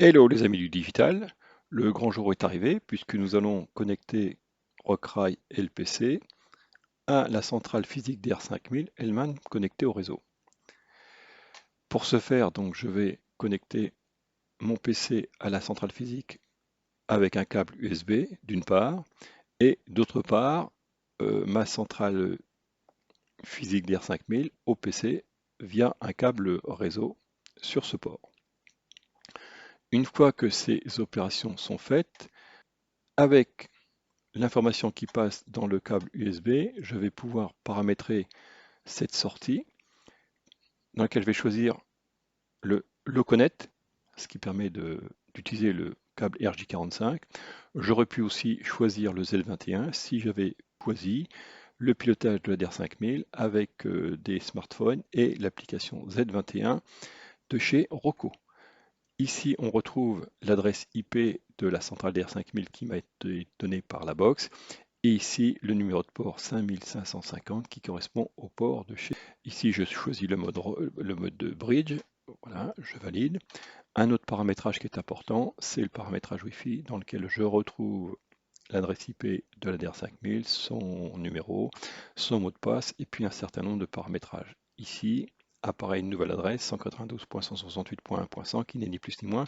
Hello les amis du digital, le grand jour est arrivé puisque nous allons connecter Rockray et le PC à la centrale physique DR5000 elle-même connectée au réseau. Pour ce faire, donc, je vais connecter mon PC à la centrale physique avec un câble USB d'une part et d'autre part ma centrale physique DR5000 au PC via un câble réseau sur ce port. Une fois que ces opérations sont faites, avec l'information qui passe dans le câble USB, je vais pouvoir paramétrer cette sortie dans laquelle je vais choisir le Loconnect, ce qui permet d'utiliser le câble RJ45. J'aurais pu aussi choisir le Z21 si j'avais choisi le pilotage de la DR5000 avec des smartphones et l'application Z21 de chez Roku. Ici, on retrouve l'adresse IP de la centrale DR5000 qui m'a été donnée par la box. Et ici, le numéro de port 5550 qui correspond au port de chez. Ici, je choisis le mode de bridge. Voilà, je valide. Un autre paramétrage qui est important, c'est le paramétrage Wi-Fi dans lequel je retrouve l'adresse IP de la DR5000, son numéro, son mot de passe et puis un certain nombre de paramétrages. Ici, apparaît une nouvelle adresse 192.168.1.100 qui n'est ni plus ni moins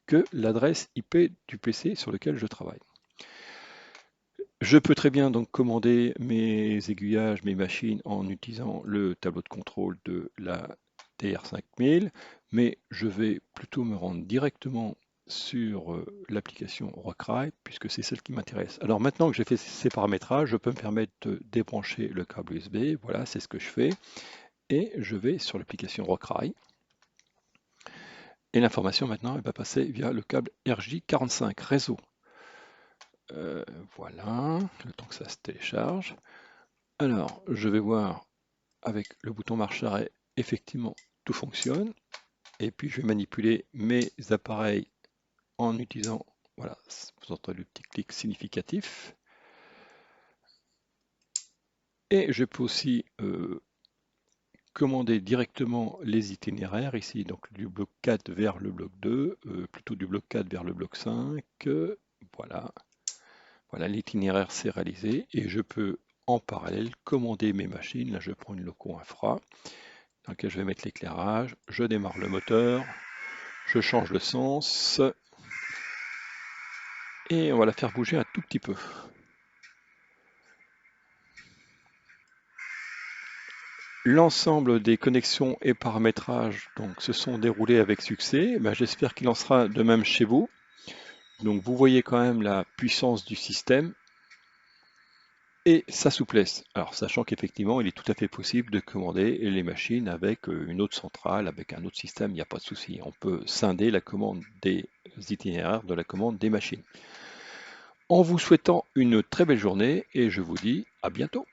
que l'adresse IP du PC sur lequel je travaille. Je peux très bien donc commander mes aiguillages, mes machines en utilisant le tableau de contrôle de la DR5000, mais je vais plutôt me rendre directement sur l'application Rockray puisque c'est celle qui m'intéresse. Alors maintenant que j'ai fait ces paramétrages, je peux me permettre de débrancher le câble USB. Voilà, c'est ce que je fais. Et je vais sur l'application Rockray. Et l'information maintenant elle va passer via le câble RJ45 réseau. Voilà, le temps que ça se télécharge. Alors, je vais voir avec le bouton marche arrêt, effectivement, tout fonctionne. Et puis, je vais manipuler mes appareils en utilisant, voilà, vous entendez le petit clic significatif. Et je peux aussi commander directement les itinéraires, ici, donc du bloc 4 vers le bloc 2, plutôt du bloc 4 vers le bloc 5. Voilà, voilà l'itinéraire c'est réalisé. Et je peux en parallèle commander mes machines. Là, je prends une loco infra dans lequel je vais mettre l'éclairage, je démarre le moteur, je change le sens et on va la faire bouger un tout petit peu. L'ensemble des connexions et paramétrages donc, se sont déroulés avec succès. J'espère qu'il en sera de même chez vous. Donc vous voyez quand même la puissance du système et sa souplesse. Alors sachant qu'effectivement il est tout à fait possible de commander les machines avec une autre centrale, avec un autre système, il n'y a pas de souci. On peut scinder la commande des itinéraires de la commande des machines. En vous souhaitant une très belle journée et je vous dis à bientôt.